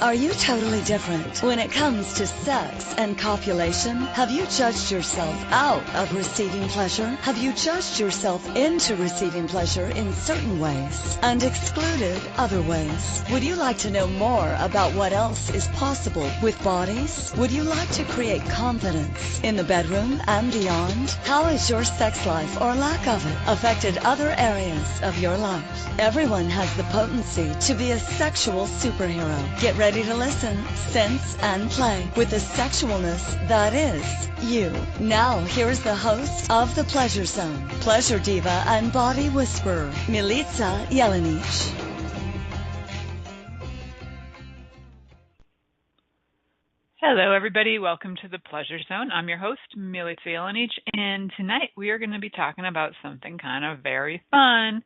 Are you totally different when it comes to sex and copulation? Have you judged yourself out of receiving pleasure? Have you judged yourself into receiving pleasure in certain ways and excluded other ways? Would you like to know more about what else is possible with bodies? Would you like to create confidence in the bedroom and beyond? How has your sex life or lack of it affected other areas of your life? Everyone has the potency to be a sexual superhero. Get ready to listen, sense, and play with the sexualness that is you. Now, here's the host of The Pleasure Zone, pleasure diva and body whisperer, Milica Jelenic. Hello, everybody. Welcome to The Pleasure Zone. I'm your host, Milica Jelenic, and tonight we are going to be talking about something kind of very fun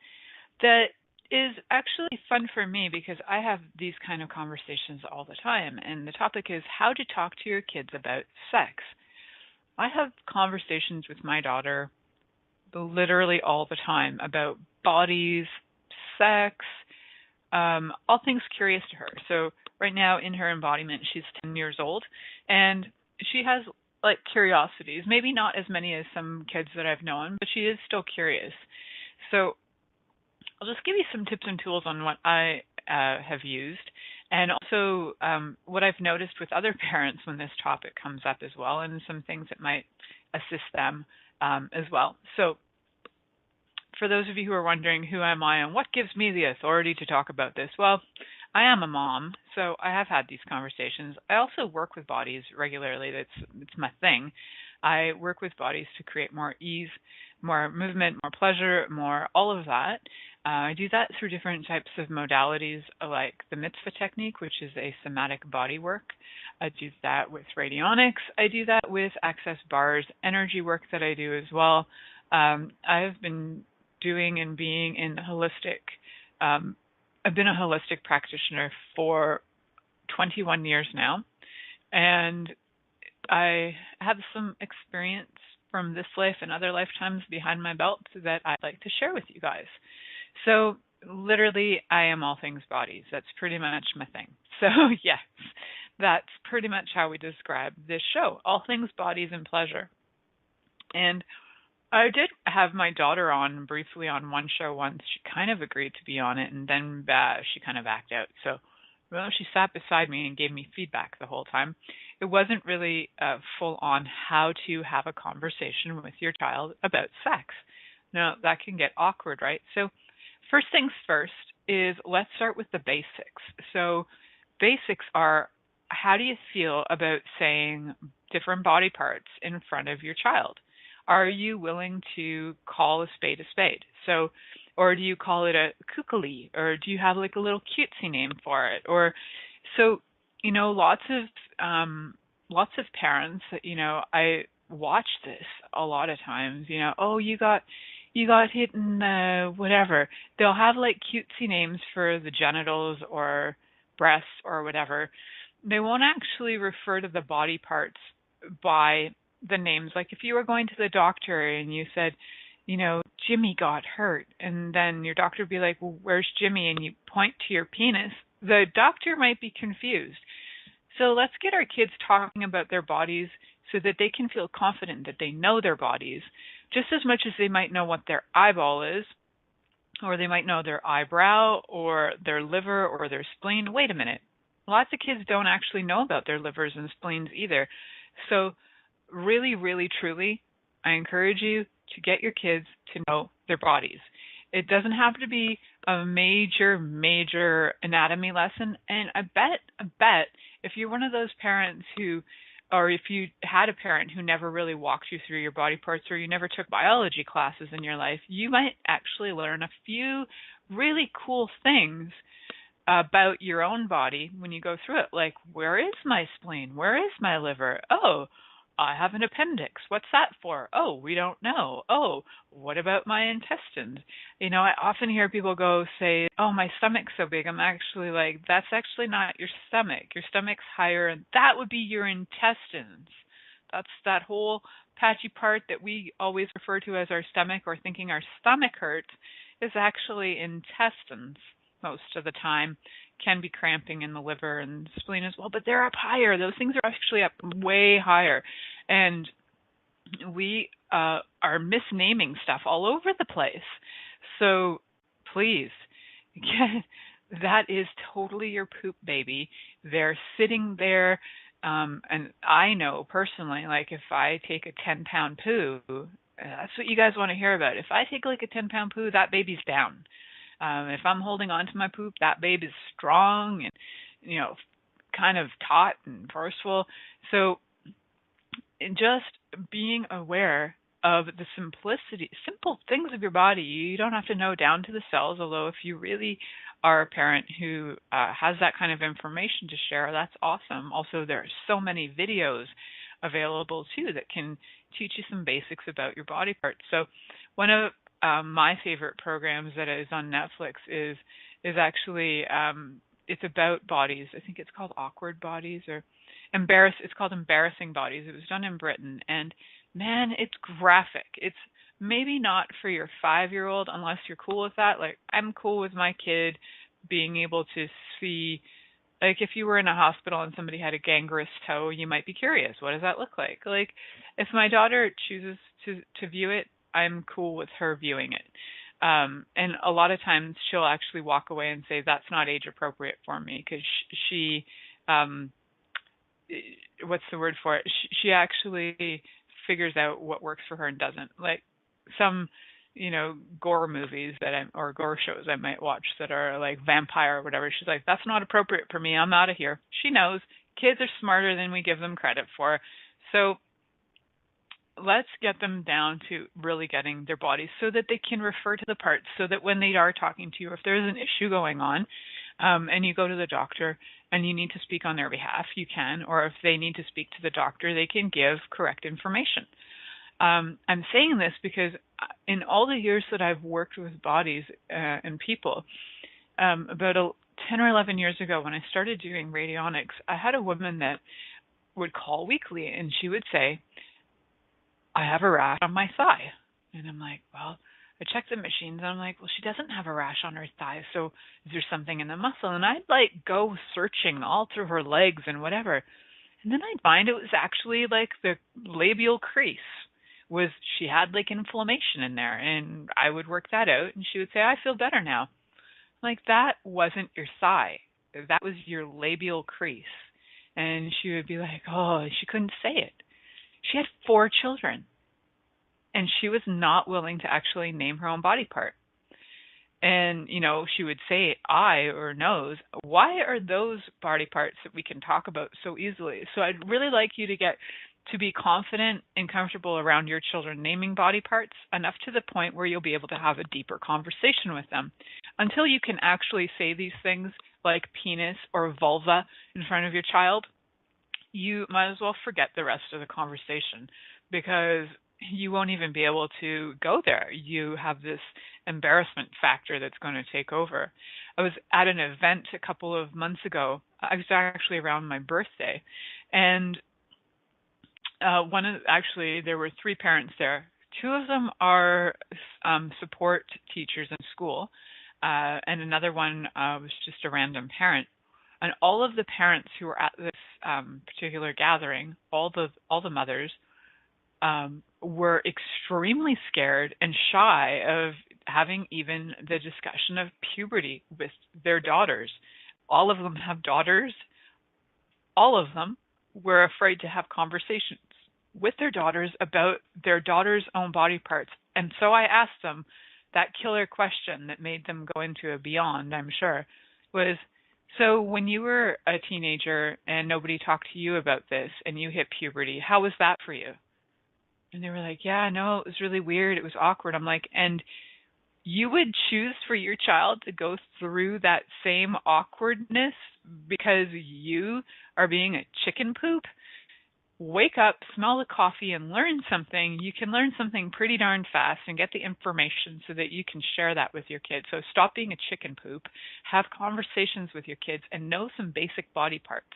that is actually fun for me because I have these kind of conversations all the time, and the topic is how to talk to your kids about sex. I have conversations with my daughter literally all the time about bodies, sex, all things curious to her. So right now in her embodiment, she's 10 years old, and she has like curiosities, maybe not as many as some kids that I've known, but she is still curious. So I'll just give you some tips and tools on what I have used, and also what I've noticed with other parents when this topic comes up as well, and some things that might assist them as well. So for those of you who are wondering, who am I and what gives me the authority to talk about this? Well, I am a mom, so I have had these conversations. I also work with bodies regularly. It's my thing. I work with bodies to create more ease, more movement, more pleasure, more all of that. I do that through different types of modalities like the mitzvah technique, which is a somatic body work. I do that with radionics. I do that with access bars, energy work that I do as well. I've been doing and being in holistic. I've been a holistic practitioner for 21 years now, and I have some experience from this life and other lifetimes behind my belt that I'd like to share with you guys. So literally, I am all things bodies. That's pretty much my thing. So yes, that's pretty much how we describe this show, all things bodies and pleasure. And I did have my daughter on briefly on one show once. She kind of agreed to be on it, and then she kind of backed out. So well, she sat beside me and gave me feedback the whole time. It wasn't really full on how to have a conversation with your child about sex. Now, that can get awkward, right? So first things first is let's start with the basics. So basics are, how do you feel about saying different body parts in front of your child? Are you willing to call a spade a spade? So, or do you call it a kukali, or do you have like a little cutesy name for it? Or so, lots of parents, I watch this a lot of times, oh, you got hit in whatever. They'll have like cutesy names for the genitals or breasts or whatever. They won't actually refer to the body parts by the names. Like if you were going to the doctor and you said, Jimmy got hurt, and then your doctor would be like, well, where's Jimmy? And you point to your penis. The doctor might be confused. So let's get our kids talking about their bodies so that they can feel confident that they know their bodies, just as much as they might know what their eyeball is, or they might know their eyebrow, or their liver, or their spleen. Wait a minute. Lots of kids don't actually know about their livers and spleens either. So really, really, truly, I encourage you to get your kids to know their bodies. It doesn't have to be a major anatomy lesson. And I bet if you're one of those parents who, or if you had a parent who never really walked you through your body parts, or you never took biology classes in your life, you might actually learn a few really cool things about your own body when you go through it. Like, where is my spleen? Where is my liver? Oh, I have an appendix. What's that for? Oh, we don't know. Oh, what about my intestines? I often hear people say, oh, my stomach's so big. I'm actually like, that's actually not your stomach. Your stomach's higher, and that would be your intestines. That's that whole patchy part that we always refer to as our stomach, or thinking our stomach hurts, is actually intestines. most of the time, can be cramping in the liver and spleen as well, but they're up higher. Those things are actually up way higher. And we are misnaming stuff all over the place. So please, that is totally your poop baby. They're sitting there. And I know personally, like if I take a 10-pound poo, that's what you guys want to hear about. If I take like a 10-pound poo, that baby's down. If I'm holding on to my poop, that baby's strong and, kind of taut and forceful. So just being aware of the simple things of your body. You don't have to know down to the cells, although if you really are a parent who has that kind of information to share, that's awesome. Also, there are so many videos available too that can teach you some basics about your body parts. So one of my favorite programs that is on Netflix is actually it's about bodies. I think it's called Awkward Bodies or It's called Embarrassing Bodies. It was done in Britain, and man, it's graphic. It's maybe not for your 5-year-old unless you're cool with that. Like I'm cool with my kid being able to see, like if you were in a hospital and somebody had a gangrenous toe, you might be curious, what does that look like? Like if my daughter chooses to view it, I'm cool with her viewing it. And a lot of times she'll actually walk away and say, that's not age appropriate for me, because she what's the word for it? She actually figures out what works for her and doesn't. Like some, gore movies or gore shows I might watch that are like vampire or whatever. She's like, that's not appropriate for me. I'm out of here. She knows kids are smarter than we give them credit for. So let's get them down to really getting their bodies so that they can refer to the parts, so that when they are talking to you, if there's an issue going on, and you go to the doctor and you need to speak on their behalf, you can, or if they need to speak to the doctor, they can give correct information. I'm saying this because in all the years that I've worked with bodies and people, about 10 or 11 years ago when I started doing radionics, I had a woman that would call weekly and she would say, I have a rash on my thigh. And I'm like, well, I checked the machines and I'm like, well, she doesn't have a rash on her thigh, so is there something in the muscle? And I'd like go searching all through her legs and whatever. And then I'd find it was actually like the labial crease. She had like inflammation in there, and I would work that out and she would say, I feel better now. Like that wasn't your thigh. That was your labial crease. And she would be like, oh, she couldn't say it. She had 4 children, and she was not willing to actually name her own body part. And, she would say eye or nose. Why are those body parts that we can talk about so easily? So I'd really like you to be confident and comfortable around your children naming body parts enough to the point where you'll be able to have a deeper conversation with them. Until you can actually say these things like penis or vulva in front of your child, you might as well forget the rest of the conversation, because you won't even be able to go there. You have this embarrassment factor that's going to take over. I was at an event a couple of months ago. I was actually around my birthday, and there were 3 parents there. 2 of them are support teachers in school, and another one was just a random parent. And all of the parents who were at this particular gathering, all the mothers, were extremely scared and shy of having even the discussion of puberty with their daughters. All of them have daughters. All of them were afraid to have conversations with their daughters about their daughters' own body parts. And so I asked them that killer question that made them go into a beyond, I'm sure, was, so when you were a teenager and nobody talked to you about this and you hit puberty, how was that for you? And they were like, yeah, no, it was really weird. It was awkward. I'm like, and you would choose for your child to go through that same awkwardness because you are being a chicken poop? Wake up, smell the coffee, and learn something. You can learn something pretty darn fast and get the information so that you can share that with your kids. So stop being a chicken poop, have conversations with your kids, and know some basic body parts.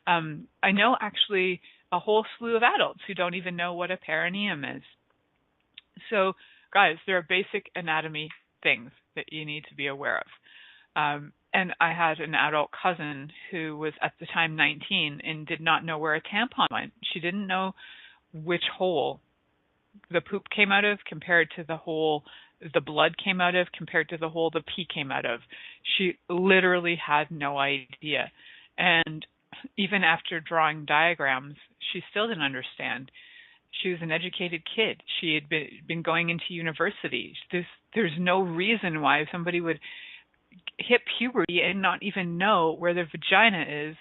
I know actually a whole slew of adults who don't even know what a perineum is. So guys, there are basic anatomy things that you need to be aware of. And I had an adult cousin who was at the time 19 and did not know where a tampon went. She didn't know which hole the poop came out of compared to the hole the blood came out of compared to the hole the pee came out of. She literally had no idea. And even after drawing diagrams, she still didn't understand. She was an educated kid. She had been going into university. There's no reason why somebody would hit puberty and not even know where their vagina is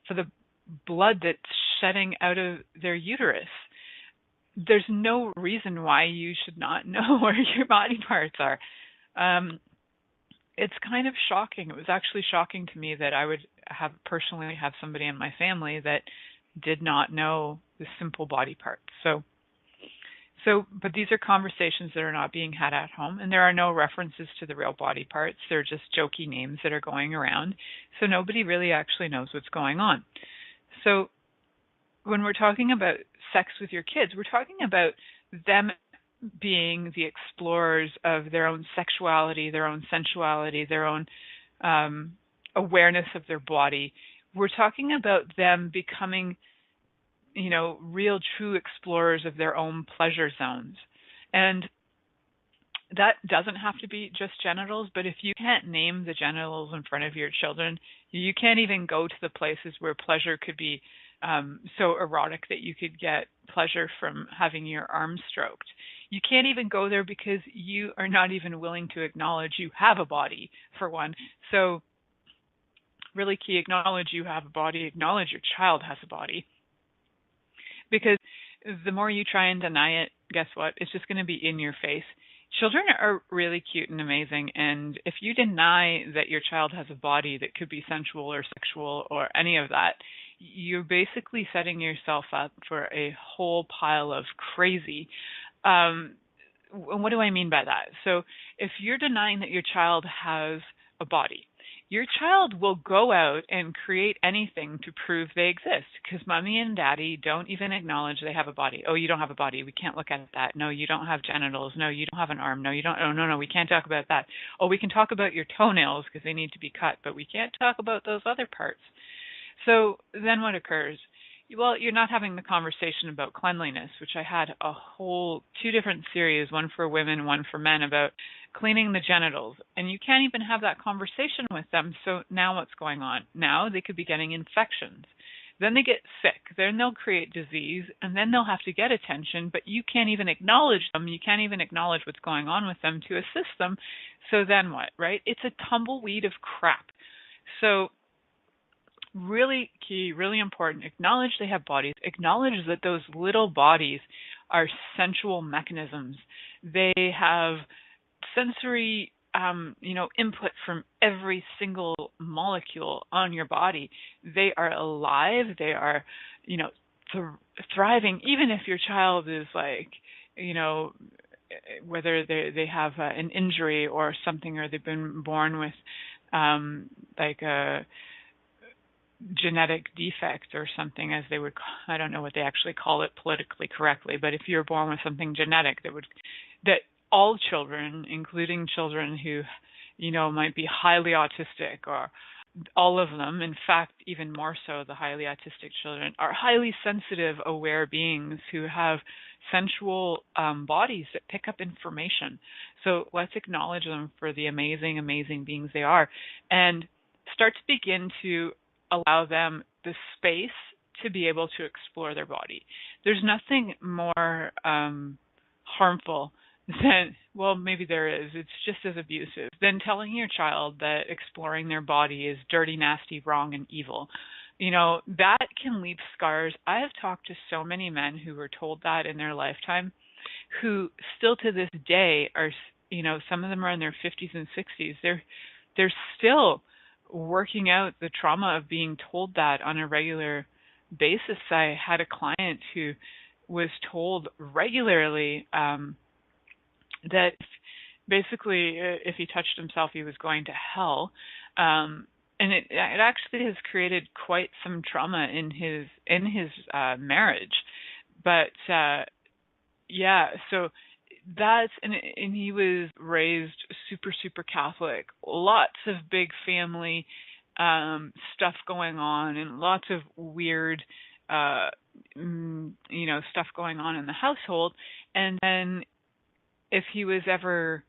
for the blood that's shedding out of their uterus. There's no reason why you should not know where your body parts are. It's kind of shocking. It was actually shocking to me that I would personally have somebody in my family that did not know the simple body parts. But these are conversations that are not being had at home, and there are no references to the real body parts. They're just jokey names that are going around, so nobody really actually knows what's going on. So when we're talking about sex with your kids, we're talking about them being the explorers of their own sexuality, their own sensuality, their own awareness of their body. We're talking about them becoming real true explorers of their own pleasure zones. And that doesn't have to be just genitals, but if you can't name the genitals in front of your children, you can't even go to the places where pleasure could be so erotic that you could get pleasure from having your arm stroked. You can't even go there because you are not even willing to acknowledge you have a body, for one. So really key, acknowledge you have a body, acknowledge your child has a body. Because the more you try and deny it, guess what? It's just going to be in your face. Children are really cute and amazing, and if you deny that your child has a body that could be sensual or sexual or any of that, you're basically setting yourself up for a whole pile of crazy. What do I mean by that? So if you're denying that your child has a body, your child will go out and create anything to prove they exist, because mommy and daddy don't even acknowledge they have a body. Oh, you don't have a body. We can't look at that. No, you don't have genitals. No, you don't have an arm. No, you don't. Oh, no, we can't talk about that. Oh, we can talk about your toenails because they need to be cut, but we can't talk about those other parts. So then what occurs? Well, you're not having the conversation about cleanliness, which I had a whole 2 different series, one for women, one for men, about cleaning the genitals. And you can't even have that conversation with them. So now what's going on? Now they could be getting infections. Then they get sick. Then they'll create disease, and then they'll have to get attention, but you can't even acknowledge them. You can't even acknowledge what's going on with them to assist them. So then what, right? It's a tumbleweed of crap. So really key, really important, acknowledge they have bodies. Acknowledge that those little bodies are sensual mechanisms. They have sensory input from every single molecule on your body. They are alive. They are, thriving. Even if your child is whether they have an injury or something, or they've been born with a genetic defect or something, as they would, I don't know what they actually call it politically correctly, but if you're born with something genetic that all children, including children who, might be highly autistic, or all of them, in fact, even more so the highly autistic children, are highly sensitive, aware beings who have sensual bodies that pick up information. So let's acknowledge them for the amazing, amazing beings they are, and start to begin to allow them the space to be able to explore their body. There's nothing more harmful than, well, maybe there is, it's just as abusive, than telling your child that exploring their body is dirty, nasty, wrong, and evil. That can leave scars. I have talked to so many men who were told that in their lifetime, who still to this day are, some of them are in their 50s and 60s. They're still working out the trauma of being told that on a regular basis. I had a client who was told regularly that basically if he touched himself, he was going to hell. And it actually has created quite some trauma in his marriage. But so and he was raised super, super Catholic, lots of big family stuff going on, and lots of weird, stuff going on in the household. And then if he was ever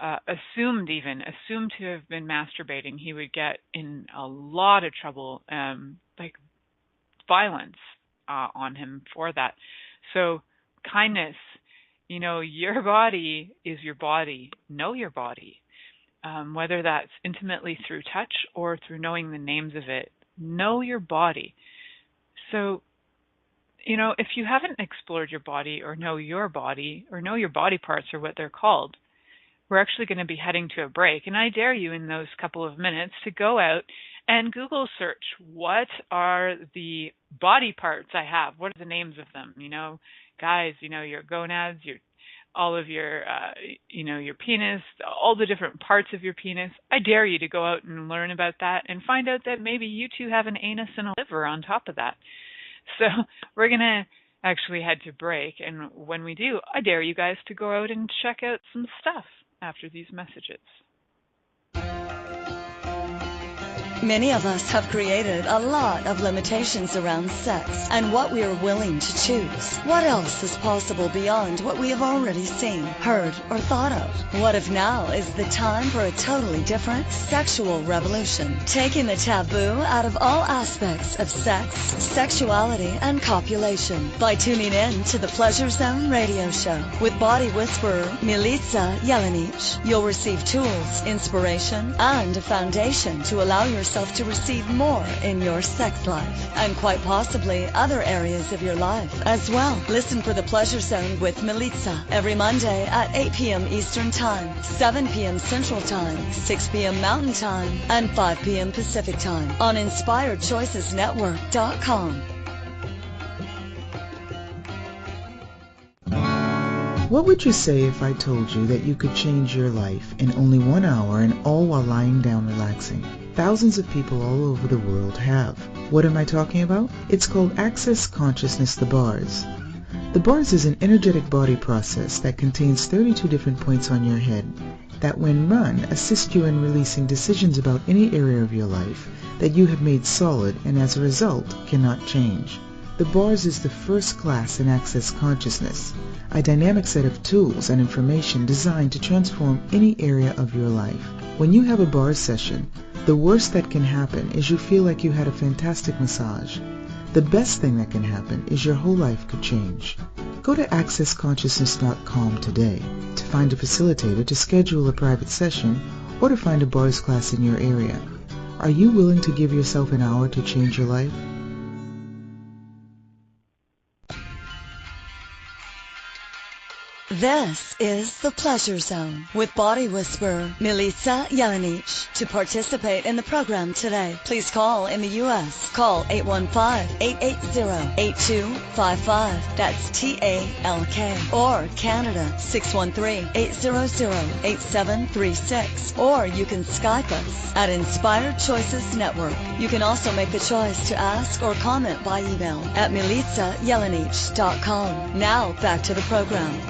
assumed to have been masturbating, he would get in a lot of trouble, like violence on him for that. So kindness, your body is your body. Know your body, whether that's intimately through touch or through knowing the names of it. Know your body. So, if you haven't explored your body or know your body parts or what they're called, we're actually going to be heading to a break. And I dare you in those couple of minutes to go out and Google search, what are the body parts I have? What are the names of them? Guys, your gonads, all of your penis, all the different parts of your penis. I dare you to go out and learn about that and find out that maybe you too have an anus and a liver on top of that. So we're going to actually head to break. And when we do, I dare you guys to go out and check out some stuff after these messages. Many of us have created a lot of limitations around sex and what we are willing to choose. What else is possible beyond what we have already seen, heard, or thought of? What if now is the time for a totally different sexual revolution, taking the taboo out of all aspects of sex, sexuality, and copulation by tuning in to the Pleasure Zone radio show with body whisperer Milica Jelenic. You'll receive tools, inspiration, and a foundation to allow yourself to receive more in your sex life and quite possibly other areas of your life as well. Listen for the Pleasure Zone with Milica every Monday at 8 p.m. Eastern Time, 7 p.m. Central Time, 6 p.m. Mountain Time, and 5 p.m. Pacific Time on InspiredChoicesNetwork.com. What would you say if I told you that you could change your life in only 1 hour and all while lying down relaxing? Thousands of people all over the world have. What am I talking about? It's called Access Consciousness, the bars. The bars is an energetic body process that contains 32 different points on your head that when run assist you in releasing decisions about any area of your life that you have made solid and as a result cannot change. The bars is the first class in Access Consciousness, a dynamic set of tools and information designed to transform any area of your life. When you have a bars session, the worst that can happen is you feel like you had a fantastic massage. The best thing that can happen is your whole life could change. Go to accessconsciousness.com today to find a facilitator to schedule a private session or to find a bars class in your area. Are you willing to give yourself an hour to change your life? This is the Pleasure Zone with body whisperer Milica Jelenic. To participate in the program today, please call in the U.S. Call 815-880-8255. That's TALK. Or Canada 613-800-8736. Or you can Skype us at Inspired Choices Network. You can also make the choice to ask or comment by email at milicajelenic.com. Now back to the program.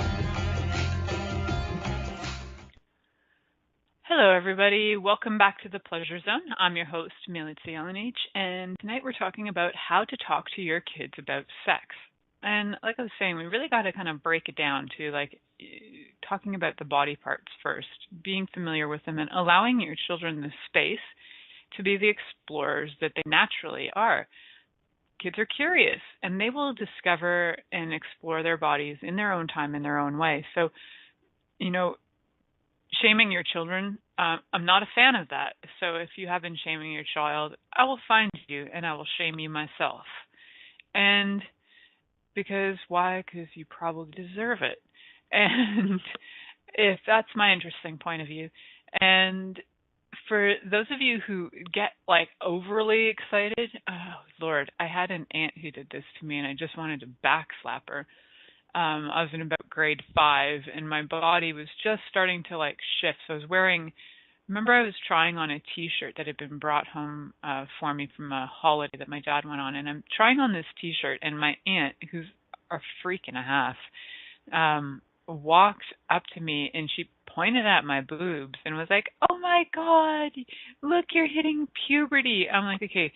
Hello, everybody. Welcome back to the Pleasure Zone. I'm your host, Milica Jelenic, and tonight we're talking about how to talk to your kids about sex. And like I was saying, we really got to kind of break it down to talking about the body parts first, being familiar with them, and allowing your children the space to be the explorers that they naturally are. Kids are curious, and they will discover and explore their bodies in their own time, in their own way. So, shaming your children, I'm not a fan of that. So if you have been shaming your child, I will find you and I will shame you myself. And why? Because you probably deserve it. And if that's my interesting point of view. And for those of you who get overly excited, oh Lord, I had an aunt who did this to me and I just wanted to backslap her. I was in about grade 5 and my body was just starting to shift. So I was I was trying on a t-shirt that had been brought home for me from a holiday that my dad went on. And I'm trying on this t-shirt and my aunt, who's a freak and a half, walked up to me and she pointed at my boobs and was like, "Oh my God, look, you're hitting puberty." I'm like, okay,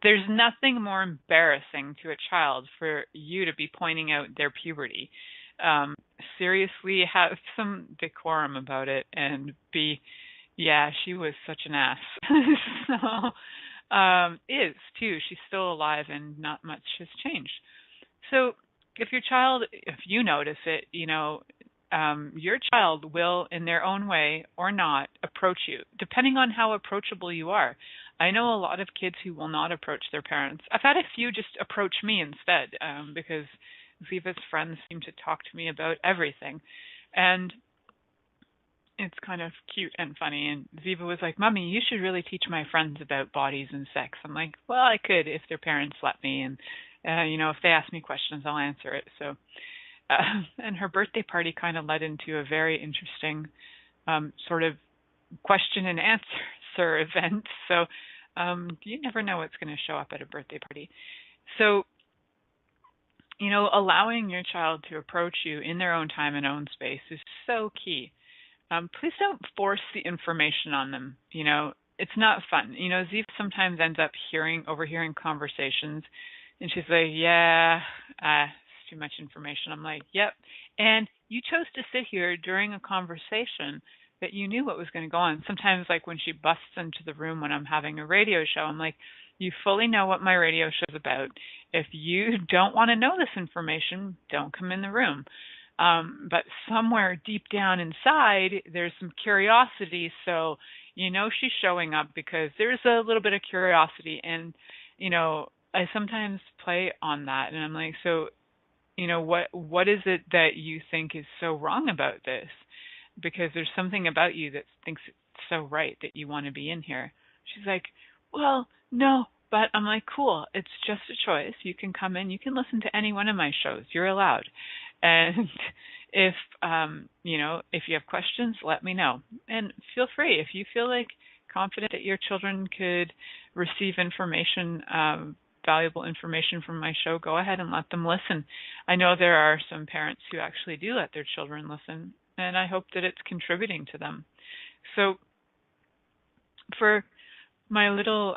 there's nothing more embarrassing to a child for you to be pointing out their puberty. Um, Seriously, have some decorum about it and yeah, she was such an ass. So, is too. She's still alive and not much has changed. So if you notice it, your child will, in their own way or not, approach you, depending on how approachable you are. I know a lot of kids who will not approach their parents. I've had a few just approach me instead, because Ziva's friends seem to talk to me about everything. And it's kind of cute and funny. And Ziva was like, "Mommy, you should really teach my friends about bodies and sex." I'm like, "Well, I could if their parents let me. And, if they ask me questions, I'll answer it." So, and her birthday party kind of led into a very interesting sort of question and answer event. So you never know what's going to show up at a birthday party. So, allowing your child to approach you in their own time and own space is so key. Please don't force the information on them. It's not fun. Ziva sometimes ends up overhearing conversations, and she's like, "Yeah, it's too much information." I'm like, "Yep." And you chose to sit here during a conversation that you knew what was going to go on. Sometimes, like when she busts into the room when I'm having a radio show, I'm like, "You fully know what my radio show's about. If you don't want to know this information, don't come in the room." But somewhere deep down inside, there's some curiosity. So, she's showing up because there's a little bit of curiosity. And, I sometimes play on that. And I'm like, so, what is it that you think is so wrong about this? Because there's something about you that thinks it's so right that you want to be in here. She's like, "Well, no." But I'm like, "Cool. It's just a choice. You can come in. You can listen to any one of my shows. You're allowed. And if if you have questions, let me know. And feel free. If you feel like confident that your children could receive information, valuable information from my show, go ahead and let them listen. I know there are some parents who actually do let their children listen, and I hope that it's contributing to them. So for my little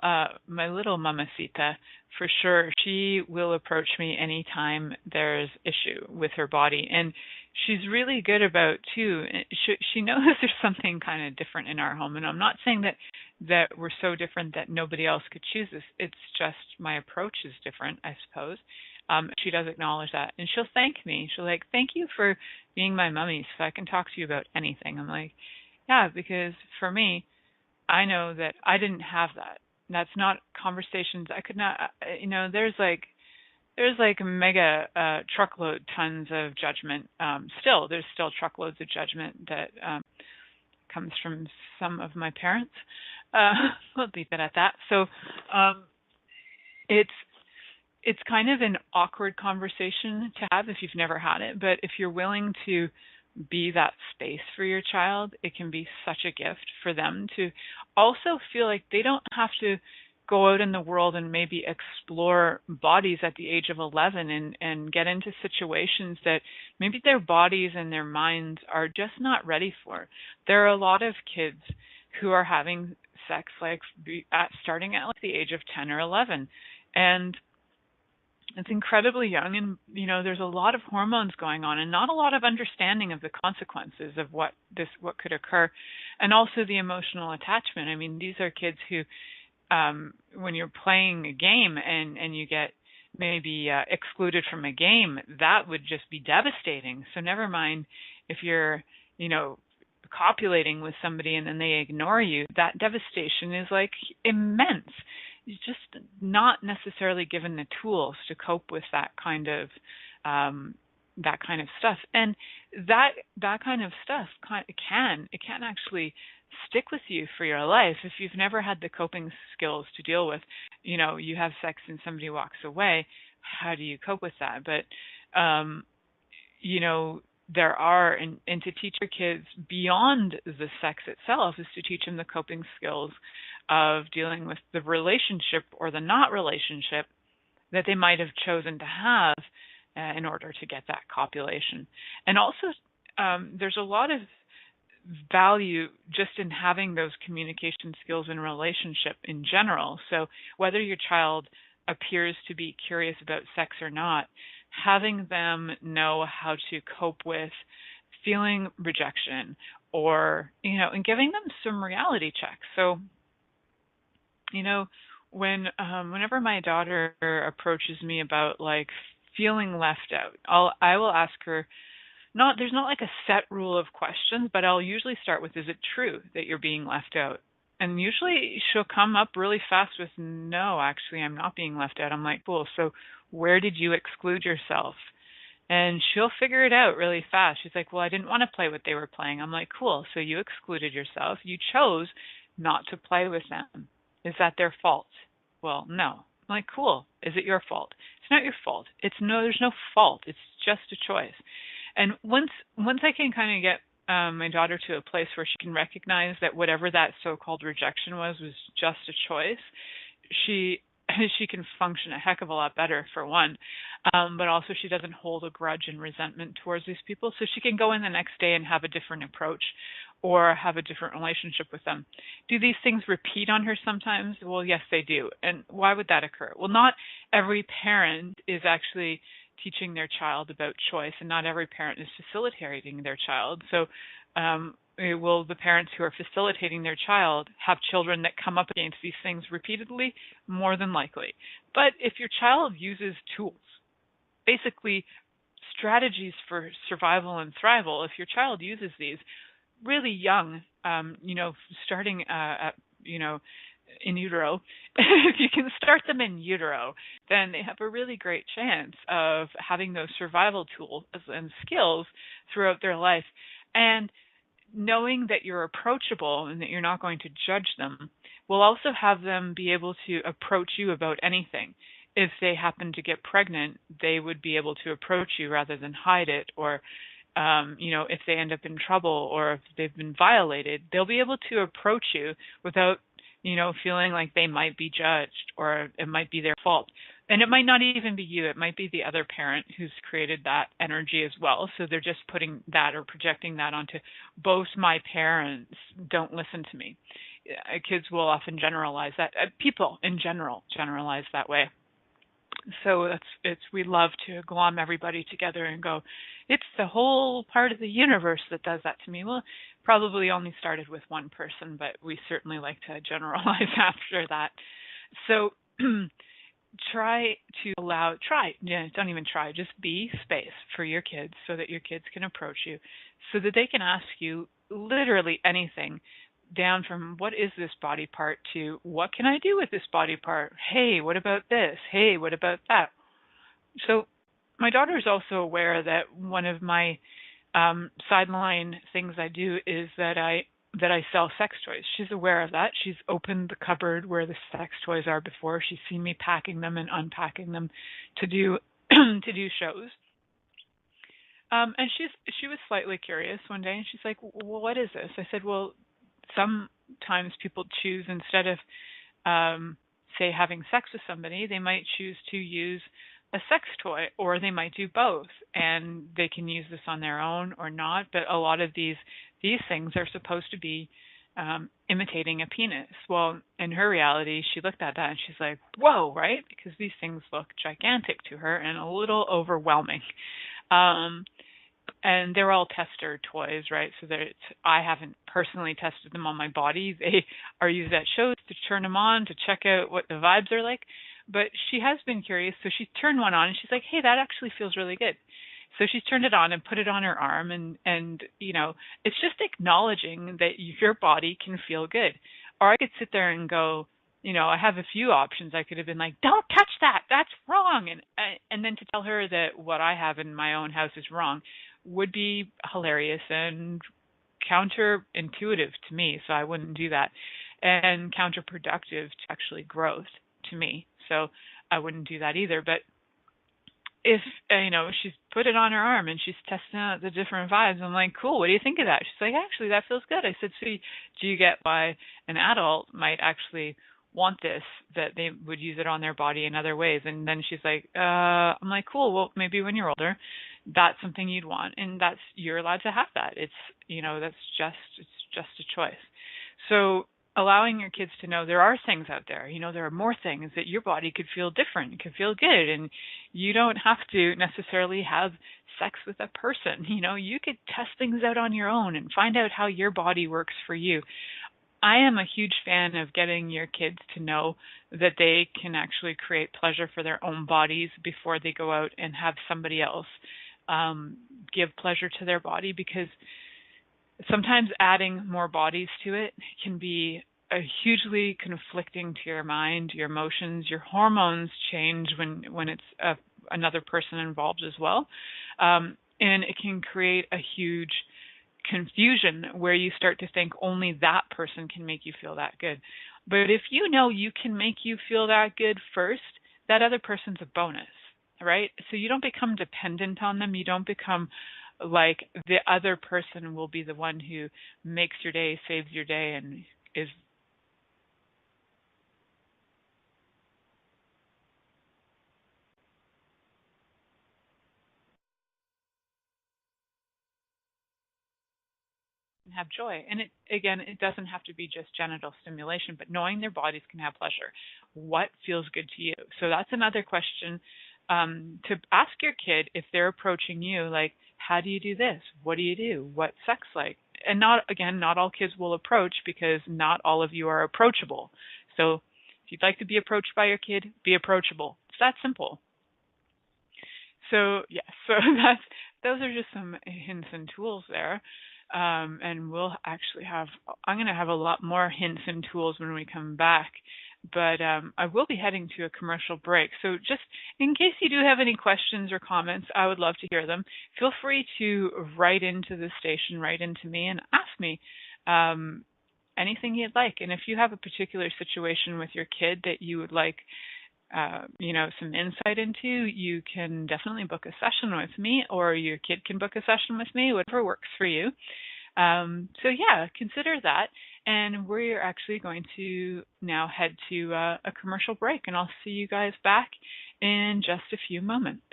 mamacita, for sure, she will approach me anytime there's issue with her body. And she's really good about, too, she knows there's something kind of different in our home. And I'm not saying that we're so different that nobody else could choose this. It's just my approach is different, I suppose. She does acknowledge that. And she'll thank me. She'll like, "Thank you for being my mummy so I can talk to you about anything." I'm like, yeah, because for me, I know that I didn't have that. That's not conversations. I could not, there's like mega truckload tons of judgment. There's still truckloads of judgment that comes from some of my parents. We'll leave it at that. So it's kind of an awkward conversation to have if you've never had it. But if you're willing to be that space for your child, it can be such a gift for them to also feel like they don't have to go out in the world and maybe explore bodies at the age of 11 and get into situations that maybe their bodies and their minds are just not ready for. There are a lot of kids who are having sex starting at like the age of 10 or 11, and it's incredibly young, and there's a lot of hormones going on and not a lot of understanding of the consequences of what could occur, and also the emotional attachment. I mean, these are kids who when you're playing a game and you get maybe excluded from a game, that would just be devastating. So never mind if you're copulating with somebody and then they ignore you, that devastation is like immense. You're just not necessarily given the tools to cope with that kind of stuff, and that kind of stuff can actually stick with you for your life if you've never had the coping skills to deal with. You have sex and somebody walks away. How do you cope with that? But there are, and to teach your kids beyond the sex itself is to teach them the coping skills of dealing with the relationship or the not relationship that they might have chosen to have in order to get that copulation. And also there's a lot of value just in having those communication skills in relationship in general. So whether your child appears to be curious about sex or not, having them know how to cope with feeling rejection, or, and giving them some reality checks. So, whenever my daughter approaches me about like feeling left out, I will ask her, there's not like a set rule of questions, but I'll usually start with, is it true that you're being left out? And usually she'll come up really fast with, no, actually, I'm not being left out. I'm like, cool. So where did you exclude yourself? And she'll figure it out really fast. She's like, well, I didn't want to play what they were playing. I'm like, cool. So you excluded yourself. You chose not to play with them. Is that their fault? Well, no. I'm like, cool. Is it your fault? It's not your fault. There's no fault. It's just a choice. And once I can kind of get my daughter to a place where she can recognize that whatever that so-called rejection was just a choice, she can function a heck of a lot better, for one. But also she doesn't hold a grudge and resentment towards these people. So she can go in the next day and have a different approach or have a different relationship with them. Do these things repeat on her sometimes? Well, yes, they do. And why would that occur? Well, not every parent is actually teaching their child about choice, and not every parent is facilitating their child. So will the parents who are facilitating their child have children that come up against these things repeatedly? More than likely. But if your child uses tools, basically strategies for survival and thrival, if your child uses these really young, starting at, in utero, if you can start them in utero, then they have a really great chance of having those survival tools and skills throughout their life. And knowing that you're approachable and that you're not going to judge them will also have them be able to approach you about anything. If they happen to get pregnant, they would be able to approach you rather than hide it. Or, if they end up in trouble or if they've been violated, they'll be able to approach you without, feeling like they might be judged or it might be their fault. And it might not even be you. It might be the other parent who's created that energy as well. So they're just putting that or projecting that onto both my parents don't listen to me. Kids will often generalize that. People in general generalize that way. So we love to glom everybody together and go, it's the whole part of the universe that does that to me. Well, probably only started with one person, but we certainly like to generalize after that. So don't even try, just be space for your kids so that your kids can approach you, so that they can ask you literally anything, down from what is this body part to what can I do with this body part? Hey, what about this? Hey, what about that? So my daughter is also aware that one of my sideline things I do is that I sell sex toys. She's aware of that. She's opened the cupboard where the sex toys are before. She's seen me packing them and unpacking them to do shows. And she was slightly curious one day, and she's like, well, what is this? I said, well, sometimes people choose, instead of, say, having sex with somebody, they might choose to use a sex toy, or they might do both, and they can use this on their own or not. But a lot of these things are supposed to be imitating a penis. Well, in her reality, she looked at that and she's like, whoa, right? Because these things look gigantic to her and a little overwhelming. And they're all tester toys, right? So I haven't personally tested them on my body. They are used at shows to turn them on, to check out what the vibes are like. But she has been curious, so she turned one on and she's like, hey, that actually feels really good. So she's turned it on and put it on her arm, and it's just acknowledging that your body can feel good. Or I could sit there and go, I have a few options. I could have been like, don't touch that, that's wrong. And then to tell her that what I have in my own house is wrong would be hilarious and counterintuitive to me. So I wouldn't do that, and counterproductive to actually growth to me. So I wouldn't do that either. But if, she's put it on her arm and she's testing out the different vibes, I'm like, cool, what do you think of that? She's like, actually, that feels good. I said, see, do you get why an adult might actually want this, that they would use it on their body in other ways? And then she's like, I'm like, cool, well, maybe when you're older, that's something you'd want, and you're allowed to have that. It's just a choice. So allowing your kids to know there are things out there, there are more things that your body could feel different, it could feel good, and you don't have to necessarily have sex with a person. You could test things out on your own and find out how your body works for you. I am a huge fan of getting your kids to know that they can actually create pleasure for their own bodies before they go out and have somebody else give pleasure to their body, because sometimes adding more bodies to it can be hugely conflicting to your mind, your emotions, your hormones change when it's another person involved as well. And it can create a huge confusion where you start to think only that person can make you feel that good. But if you know you can make you feel that good first, that other person's a bonus, right? So you don't become dependent on them. You don't become like the other person will be the one who makes your day, saves your day, and is have joy. And it doesn't have to be just genital stimulation, but knowing their bodies can have pleasure. What feels good to you? So that's another question to ask your kid if they're approaching you, like, how do you do this? What do you do? What's sex like? And not all kids will approach, because not all of you are approachable. So if you'd like to be approached by your kid, be approachable. It's that simple. So yes, those are just some hints and tools there. And I'm going to have a lot more hints and tools when we come back, but I will be heading to a commercial break. So just in case you do have any questions or comments, I would love to hear them. Feel free to write into the station, write into me, and ask me anything you'd like. And if you have a particular situation with your kid that you would like some insight into, you can definitely book a session with me, or your kid can book a session with me, whatever works for you. So yeah, consider that. And we're actually going to now head to a commercial break, and I'll see you guys back in just a few moments.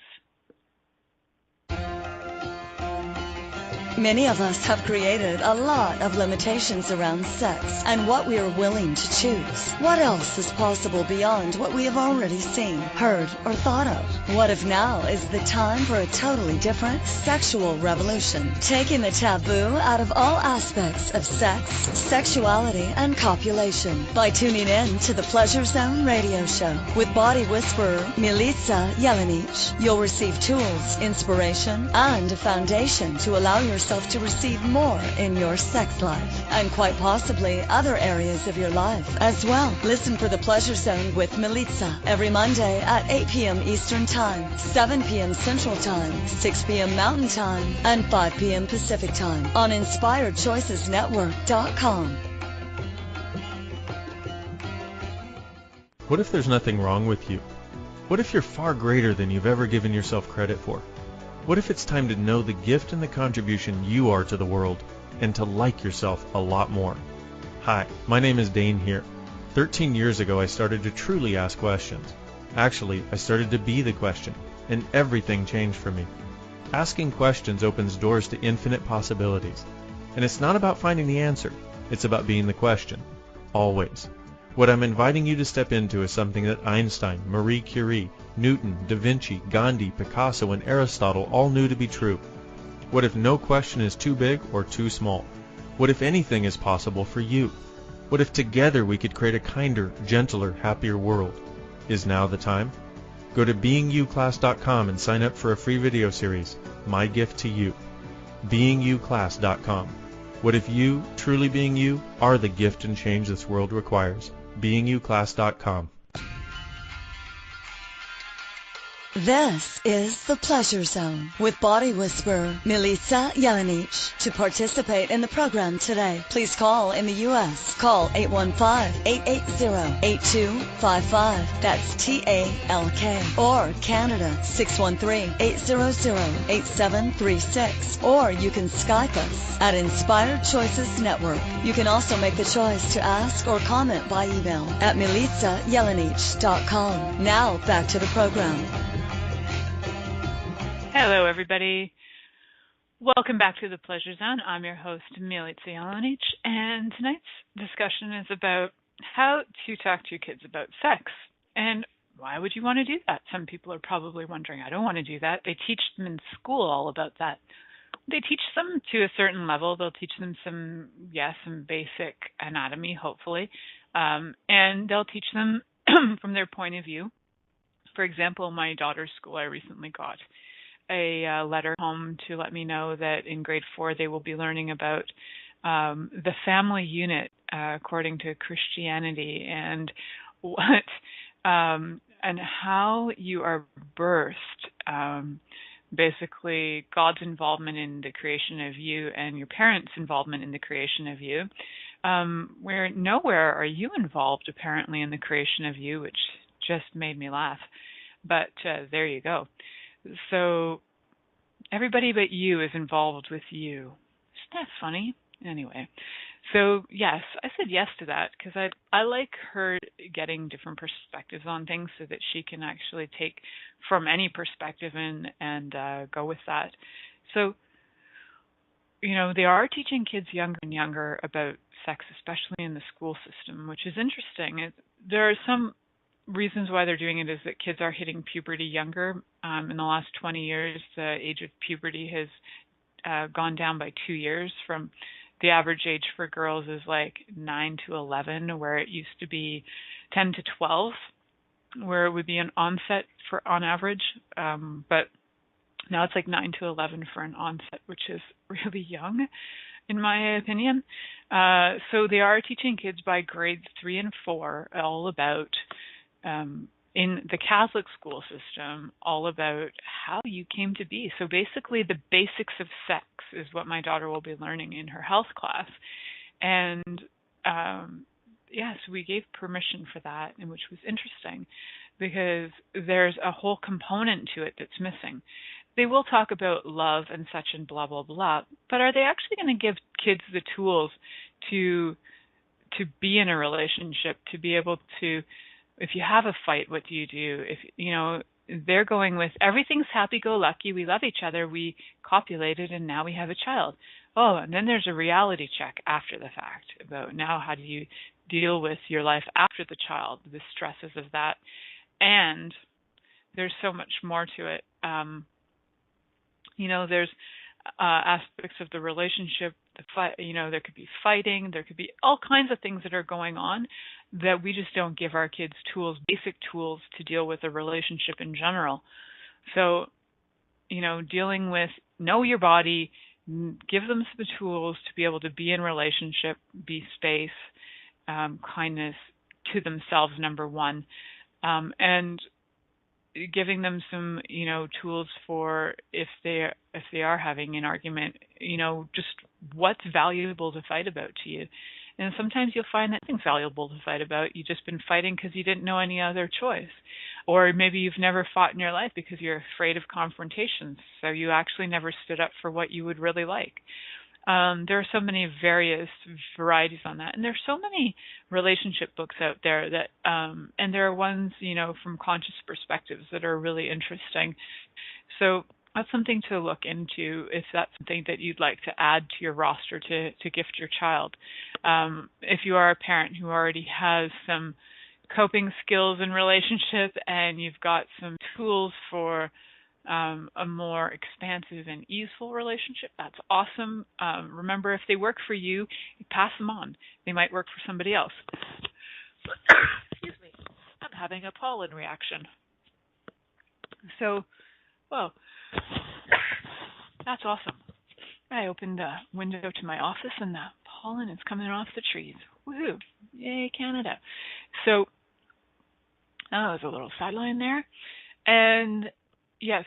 Many of us have created a lot of limitations around sex and what we are willing to choose. What else is possible beyond what we have already seen, heard, or thought of? What if now is the time for a totally different sexual revolution, taking the taboo out of all aspects of sex, sexuality, and copulation by tuning in to the Pleasure Zone radio show with body whisperer Milica Jelenic. You'll receive tools, inspiration, and a foundation to allow yourself to receive more in your sex life, and quite possibly other areas of your life as well. Listen for the Pleasure Zone with Milica every Monday at 8 p.m. Eastern Time, 7 p.m. Central Time, 6 p.m. Mountain Time, and 5 p.m. Pacific Time on InspiredChoicesNetwork.com. What if there's nothing wrong with you? What if you're far greater than you've ever given yourself credit for? What if it's time to know the gift and the contribution you are to the world, and to like yourself a lot more? Hi, my name is Dane here. 13 years ago I started to truly ask questions. Actually, I started to be the question, and everything changed for me. Asking questions opens doors to infinite possibilities. And it's not about finding the answer, it's about being the question. Always. What I'm inviting you to step into is something that Einstein, Marie Curie, Newton, Da Vinci, Gandhi, Picasso, and Aristotle all knew to be true. What if no question is too big or too small? What if anything is possible for you? What if together we could create a kinder, gentler, happier world? Is now the time? Go to beingyouclass.com and sign up for a free video series, My Gift to You. beingyouclass.com. What if you, truly being you, are the gift and change this world requires? beingyouclass.com. This is the Pleasure Zone with body whisperer Milica Jelenic. To participate in the program today, please call in the U.S. Call 815-880-8255. That's TALK. Or Canada 613-800-8736. Or you can Skype us at Inspired Choices Network. You can also make the choice to ask or comment by email at milicajelenic.com. Now back to the program. Hello, everybody. Welcome back to the Pleasure Zone. I'm your host, Milica Jelenic, and tonight's discussion is about how to talk to your kids about sex. And why would you want to do that? Some people are probably wondering, I don't want to do that. They teach them in school all about that. They teach them to a certain level. They'll teach them some basic anatomy, hopefully, and they'll teach them from their point of view. For example, my daughter's school, I recently got a letter home to let me know that in grade 4 they will be learning about the family unit according to Christianity, and what and how you are birthed. Basically, God's involvement in the creation of you and your parents' involvement in the creation of you. Where nowhere are you involved apparently in the creation of you, which just made me laugh. But there you go. So everybody but you is involved with you. Isn't that funny? Anyway, so yes, I said yes to that because I like her getting different perspectives on things so that she can actually take from any perspective and go with that. So, they are teaching kids younger and younger about sex, especially in the school system, which is interesting. There are some reasons why they're doing it is that kids are hitting puberty younger. In the last 20 years, the age of puberty has gone down by 2 years. From the average age for girls is like 9 to 11, where it used to be 10 to 12, where it would be an onset for on average. But now it's like 9 to 11 for an onset, which is really young, in my opinion. So they are teaching kids by grades 3 and 4 all about in the Catholic school system, all about how you came to be. So basically the basics of sex is what my daughter will be learning in her health class. And so we gave permission for that, and which was interesting because there's a whole component to it that's missing. They will talk about love and such and blah, blah, blah, but are they actually going to give kids the tools to be in a relationship, to be able to, if you have a fight, what do you do? If they're going with everything's happy-go-lucky, we love each other, we copulated, and now we have a child. Oh, and then there's a reality check after the fact about now how do you deal with your life after the child, the stresses of that. And there's so much more to it. There's aspects of the relationship, the fight, there could be fighting, there could be all kinds of things that are going on that we just don't give our kids tools, basic tools to deal with a relationship in general. So, dealing with know your body, give them some tools to be able to be in relationship, be space, kindness to themselves, number one, and giving them some, tools for if they are having an argument, just what's valuable to fight about to you. And sometimes you'll find that things valuable to fight about. You've just been fighting because you didn't know any other choice. Or maybe you've never fought in your life because you're afraid of confrontations. So you actually never stood up for what you would really like. There are so many various varieties on that. And there's so many relationship books out there that, and there are ones, from conscious perspectives that are really interesting. So that's something to look into if that's something that you'd like to add to your roster to gift your child. If you are a parent who already has some coping skills in relationship and you've got some tools for a more expansive and easeful relationship, that's awesome. Remember, if they work for you, pass them on. They might work for somebody else. Excuse me. I'm having a pollen reaction. So, well, that's awesome. I opened the window to my office and the pollen is coming off the trees. Woohoo! Yay, Canada. So, that was a little sideline there. And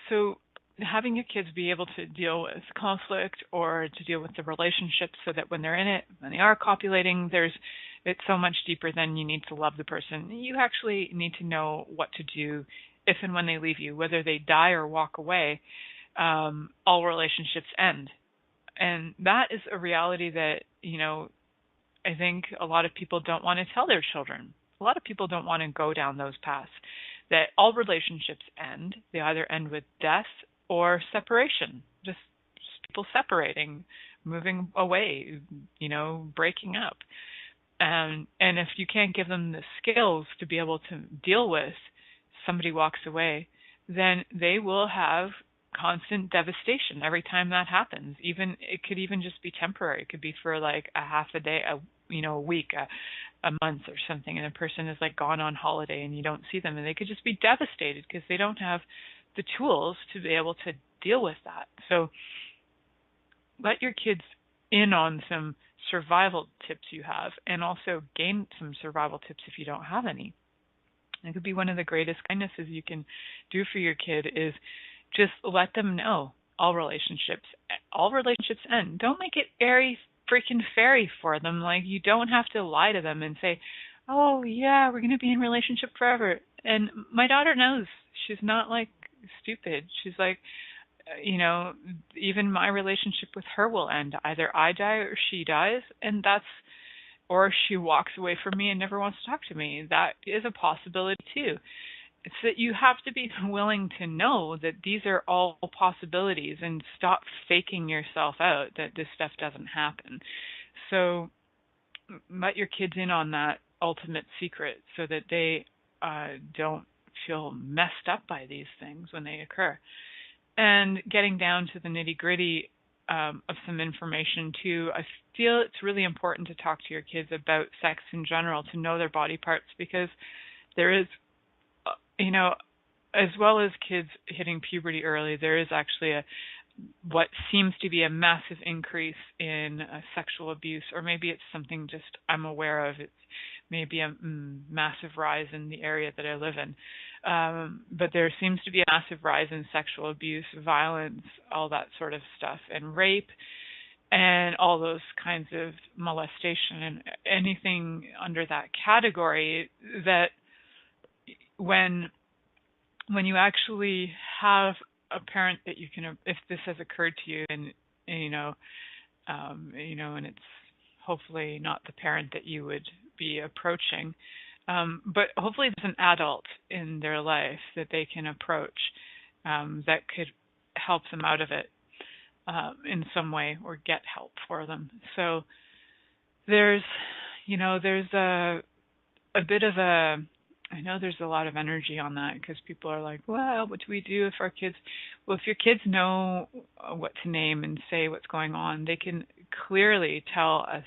so having your kids be able to deal with conflict or to deal with the relationship so that when they're in it, when they are copulating, it's so much deeper than you need to love the person. You actually need to know what to do if and when they leave you, whether they die or walk away. All relationships end. And that is a reality that, I think a lot of people don't want to tell their children. A lot of people don't want to go down those paths, that all relationships end. They either end with death or separation, just people separating, moving away, breaking up. And if you can't give them the skills to be able to deal with somebody walks away, then they will have constant devastation every time that happens. Even it could even just be temporary. It could be for like a half a day, a week, a month or something, and a person is like gone on holiday and you don't see them, and they could just be devastated because they don't have the tools to be able to deal with that. So let your kids in on some survival tips you have, and also gain some survival tips if you don't have any. It could be one of the greatest kindnesses you can do for your kid is just let them know all relationships end. Don't make it airy freaking fairy for them. Like, you don't have to lie to them and say, oh yeah, we're going to be in a relationship forever. And my daughter knows. She's not like stupid. She's like, even my relationship with her will end. Either I die or she dies, and or she walks away from me and never wants to talk to me. That is a possibility too. It's that you have to be willing to know that these are all possibilities and stop faking yourself out that this stuff doesn't happen. So let your kids in on that ultimate secret so that they don't feel messed up by these things when they occur. And getting down to the nitty-gritty of some information too, I feel it's really important to talk to your kids about sex in general, to know their body parts, because there is, as well as kids hitting puberty early, there is actually what seems to be a massive increase in sexual abuse, or maybe it's something just I'm aware of. It's maybe a massive rise in the area that I live in. But there seems to be a massive rise in sexual abuse, violence, all that sort of stuff, and rape, and all those kinds of molestation, and anything under that category. That when you actually have a parent that you can, if this has occurred to you, and and it's hopefully not the parent that you would be approaching, but hopefully there's an adult in their life that they can approach that could help them out of it in some way, or get help for them. So there's a bit of a, I know there's a lot of energy on that, because people are like, well, what do we do if our kids, well, if your kids know what to name and say what's going on, they can clearly tell us,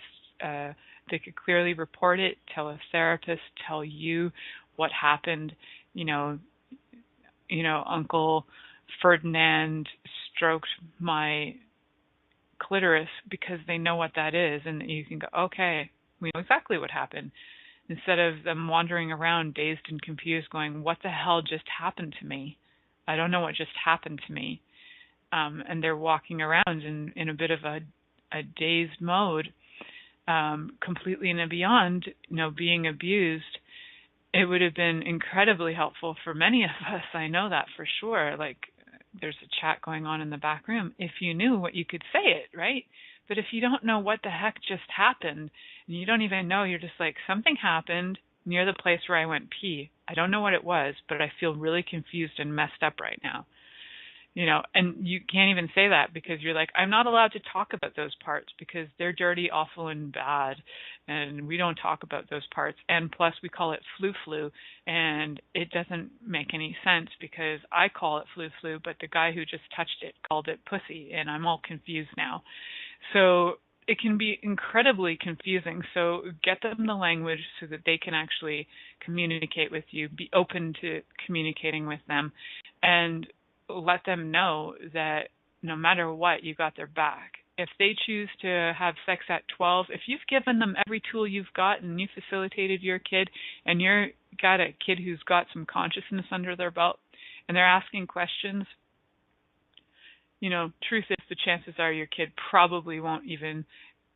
they could clearly report it, tell a therapist, tell you what happened. Uncle Ferdinand stroked my clitoris, because they know what that is, and you can go, okay, we know exactly what happened. Instead of them wandering around dazed and confused going, what the hell just happened to me? I don't know what just happened to me. And they're walking around in a bit of a dazed mode, completely and beyond, being abused. It would have been incredibly helpful for many of us. I know that for sure. Like, there's a chat going on in the back room. If you knew what, you could say it, right? But if you don't know what the heck just happened, and you don't even know, you're just like, something happened near the place where I went pee. I don't know what it was, but I feel really confused and messed up right now. And you can't even say that, because you're like, I'm not allowed to talk about those parts because they're dirty, awful, and bad, and we don't talk about those parts. And plus, we call it flu, and it doesn't make any sense, because I call it flu, but the guy who just touched it called it pussy, and I'm all confused now. So it can be incredibly confusing. So get them the language so that they can actually communicate with you, be open to communicating with them, and let them know that no matter what, you got their back. If they choose to have sex at 12, if you've given them every tool you've got and you facilitated your kid, and you're got a kid who's got some consciousness under their belt, and they're asking questions, truth is, the chances are your kid probably won't even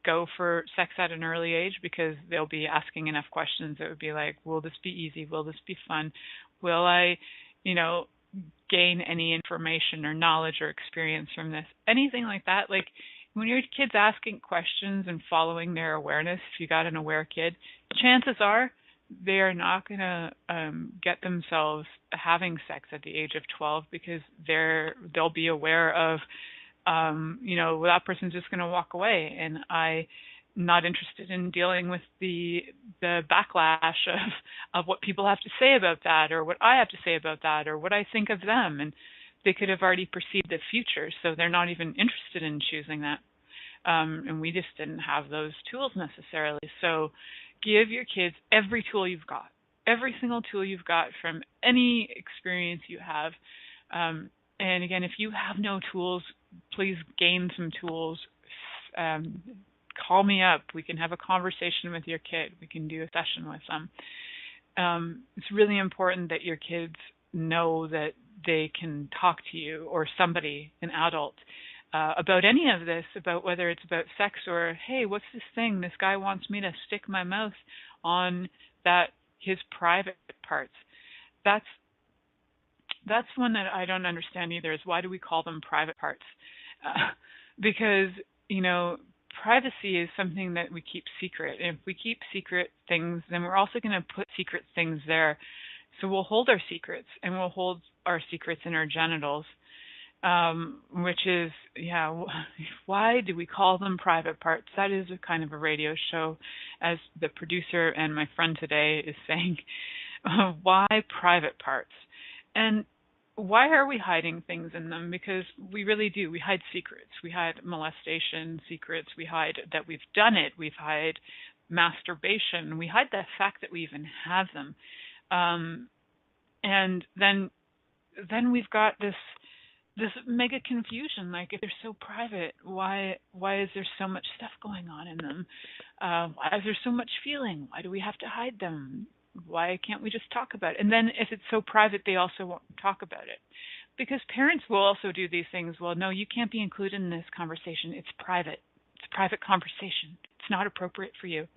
go for sex at an early age, because they'll be asking enough questions that would be like, will this be easy? Will this be fun? Will I, gain any information or knowledge or experience from this? Anything like that. Like, when your kid's asking questions and following their awareness, if you got an aware kid, chances are they are not going to get themselves having sex at the age of 12 because they'll be aware of, well, that person's just going to walk away, and I'm not interested in dealing with the backlash of what people have to say about that, or what I have to say about that, or what I think of them. And they could have already perceived the future, so they're not even interested in choosing that. And we just didn't have those tools necessarily. So give your kids every tool you've got, every single tool you've got from any experience you have. And again, if you have no tools, please gain some tools. Call me up. We can have a conversation with your kid. We can do a session with them. It's really important that your kids know that they can talk to you or somebody, an adult, about any of this, about whether it's about sex or, hey, what's this thing? This guy wants me to stick my mouth on his private parts. That's one that I don't understand either, is why do we call them private parts? Because, privacy is something that we keep secret. And if we keep secret things, then we're also going to put secret things there. So we'll hold our secrets, and we'll hold our secrets in our genitals, which is, why do we call them private parts? That is a kind of a radio show, as the producer and my friend today is saying. Why private parts? And why are we hiding things in them? Because we really do. We hide secrets. We hide molestation secrets. We hide that we've done it. We hide masturbation. We hide the fact that we even have them. And then we've got this mega confusion. Like, if they're so private, why is there so much stuff going on in them? Why is there so much feeling? Why do we have to hide them? Why can't we just talk about it? And then if it's so private, they also won't talk about it. Because parents will also do these things. Well, no, you can't be included in this conversation. It's private. It's a private conversation. It's not appropriate for you.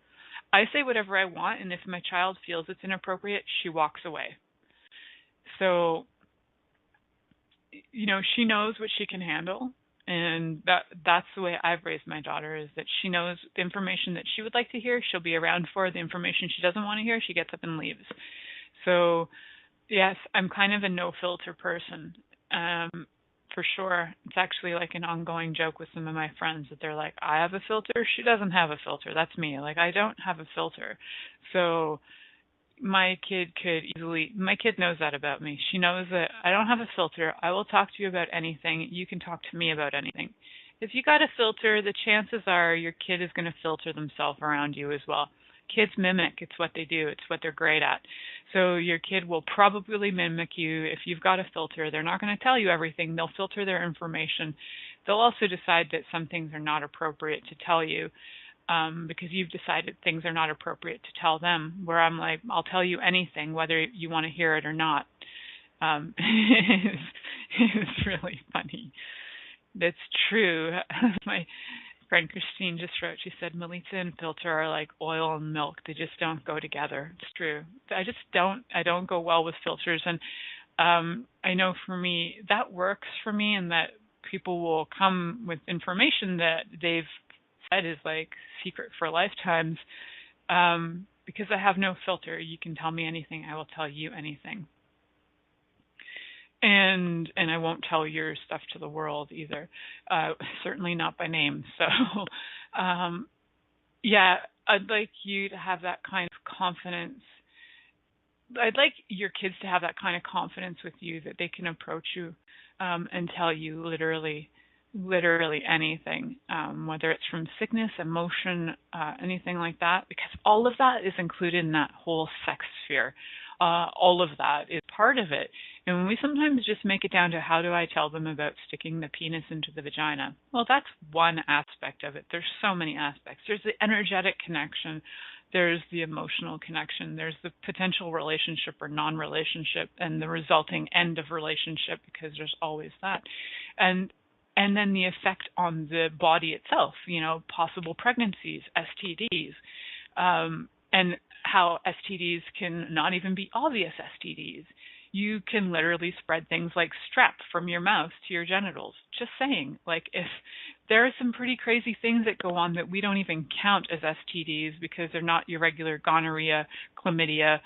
I say whatever I want, and if my child feels it's inappropriate, she walks away. So, she knows what she can handle. And that's the way I've raised my daughter, is that she knows the information that she would like to hear, she'll be around for. The information she doesn't want to hear, she gets up and leaves. So, yes, I'm kind of a no-filter person, for sure. It's actually like an ongoing joke with some of my friends that they're like, I have a filter, she doesn't have a filter. That's me. Like, I don't have a filter. So my kid knows that about me. She knows that I don't have a filter. I will talk to you about anything. You can talk to me about anything. If you got a filter, the chances are your kid is going to filter themselves around you as well. Kids mimic. It's what they do. It's what they're great at. So your kid will probably mimic you. If you've got a filter, they're not going to tell you everything. They'll filter their information. They'll also decide that some things are not appropriate to tell you. Because you've decided things are not appropriate to tell them, where I'm like, I'll tell you anything, whether you want to hear it or not. It's really funny. That's true. My friend Christine just wrote, she said, Milica and filter are like oil and milk. They just don't go together. It's true. I don't go well with filters. And I know for me, that works for me, and that people will come with information that they've said is like secret for lifetimes, because I have no filter. You can tell me anything. I will tell you anything. And I won't tell your stuff to the world either. Certainly not by name. So, I'd like you to have that kind of confidence. I'd like your kids to have that kind of confidence with you, that they can approach you and tell you literally anything, whether it's from sickness, emotion, anything like that, because all of that is included in that whole sex sphere. All of that is part of it. And when we sometimes just make it down to how do I tell them about sticking the penis into the vagina, well, that's one aspect of it. There's so many aspects. There's the energetic connection. There's the emotional connection. There's the potential relationship or non-relationship and the resulting end of relationship, because there's always that. And then the effect on the body itself, possible pregnancies, STDs, and how STDs can not even be obvious STDs. You can literally spread things like strep from your mouth to your genitals. Just saying, like, if there are some pretty crazy things that go on that we don't even count as STDs because they're not your regular gonorrhea, chlamydia,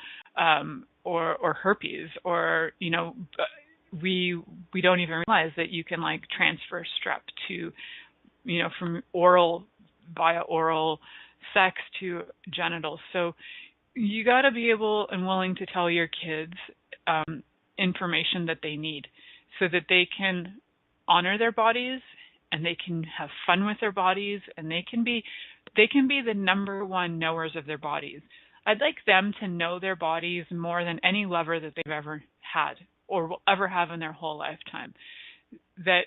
or herpes, or we don't even realize that you can like transfer strep to, from via oral sex to genitals. So you got to be able and willing to tell your kids information that they need so that they can honor their bodies and they can have fun with their bodies, and they can be the number one knowers of their bodies. I'd like them to know their bodies more than any lover that they've ever had or will ever have in their whole lifetime. That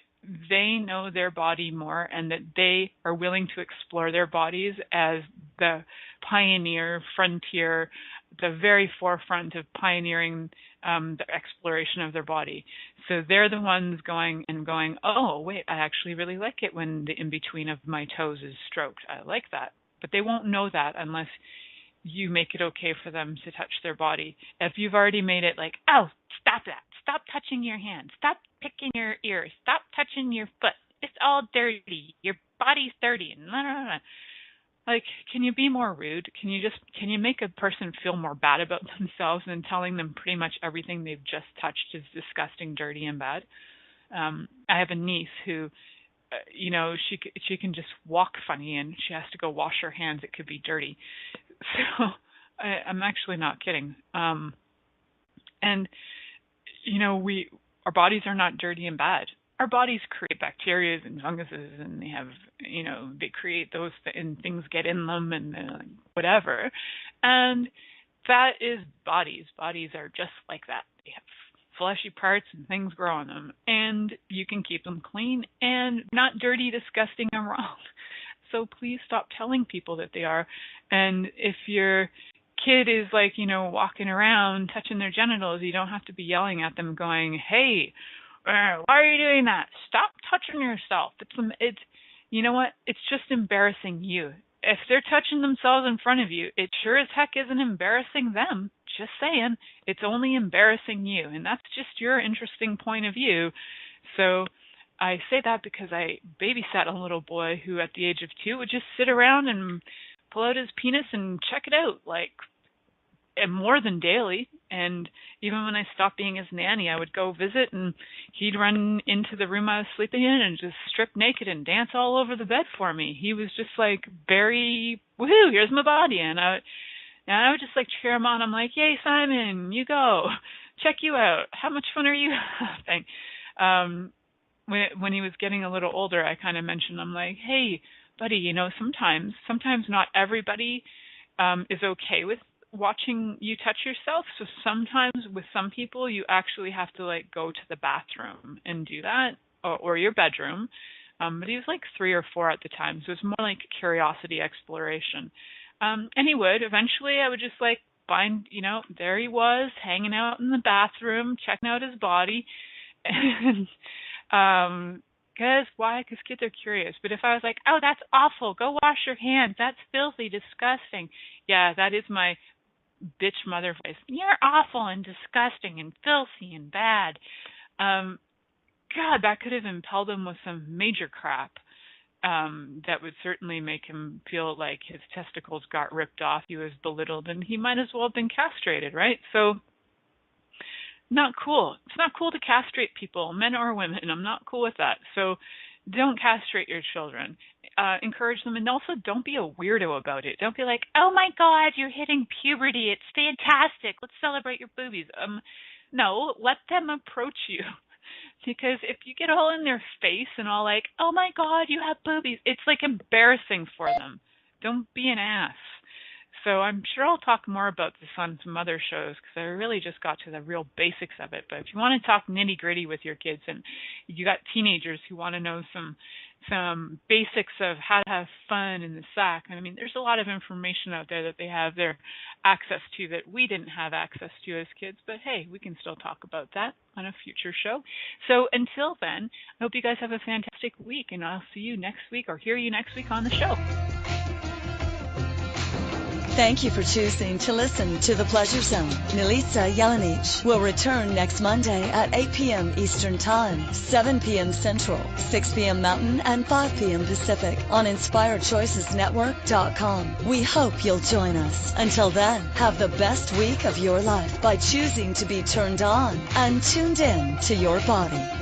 they know their body more, and that they are willing to explore their bodies as the pioneer, frontier, the very forefront of pioneering the exploration of their body. So they're the ones going, oh, wait, I actually really like it when the in-between of my toes is stroked. I like that. But they won't know that unless you make it okay for them to touch their body. If you've already made it like, oh, stop that. Stop touching your hand. Stop picking your ears. Stop touching your foot. It's all dirty. Your body's dirty. Like, can you be more rude? Can you make a person feel more bad about themselves than telling them pretty much everything they've just touched is disgusting, dirty, and bad? I have a niece who, she can just walk funny and she has to go wash her hands. It could be dirty. So I'm actually not kidding. And our bodies are not dirty and bad. Our bodies create bacteria and funguses, and they create those and things get in them and whatever. And that is bodies. Bodies are just like that. They have fleshy parts and things grow on them, and you can keep them clean and not dirty, disgusting, and wrong. So please stop telling people that they are. And if your kid is walking around touching their genitals, you don't have to be yelling at them going, hey, why are you doing that? Stop touching yourself. It's you know what? It's just embarrassing you. If they're touching themselves in front of you, it sure as heck isn't embarrassing them. Just saying. It's only embarrassing you. And that's just your interesting point of view. So I say that because I babysat a little boy who at the age of 2 would just sit around and pull out his penis and check it out, and more than daily. And even when I stopped being his nanny, I would go visit, and he'd run into the room I was sleeping in and just strip naked and dance all over the bed for me. He was just very, woohoo, here's my body. And I would just cheer him on. I'm like, yay, Simon, you go. Check you out. How much fun are you having? When he was getting a little older, I kind of mentioned, I'm like, hey, buddy, sometimes not everybody is okay with watching you touch yourself. So sometimes with some people, you actually have to go to the bathroom and do that, or your bedroom. But he was 3 or 4 at the time, so it was more like curiosity exploration. And he would eventually, I would just find, there he was hanging out in the bathroom, checking out his body. And because why? Because kids are curious. But if I was oh, that's awful, go wash your hands, that's filthy, disgusting. Yeah, that is my bitch mother voice. You're awful and disgusting and filthy and bad. God, that could have impelled him with some major crap that would certainly make him feel like his testicles got ripped off, he was belittled, and he might as well have been castrated, right? So not cool. It's not cool to castrate people, men or women. I'm not cool with that. So don't castrate your children. Encourage them, and also don't be a weirdo about it. Don't be like, oh my God, you're hitting puberty. It's fantastic. Let's celebrate your boobies. No, let them approach you. Because if you get all in their face and all oh my God, you have boobies, it's embarrassing for them. Don't be an ass. So I'm sure I'll talk more about this on some other shows because I really just got to the real basics of it. But if you want to talk nitty gritty with your kids and you got teenagers who want to know some basics of how to have fun in the sack, there's a lot of information out there that they have their access to that we didn't have access to as kids. But hey, we can still talk about that on a future show. So until then, I hope you guys have a fantastic week, and I'll see you next week or hear you next week on the show. Thank you for choosing to listen to The Pleasure Zone. Milica Jelenic will return next Monday at 8 p.m. Eastern Time, 7 p.m. Central, 6 p.m. Mountain, and 5 p.m. Pacific on InspiredChoicesNetwork.com. We hope you'll join us. Until then, have the best week of your life by choosing to be turned on and tuned in to your body.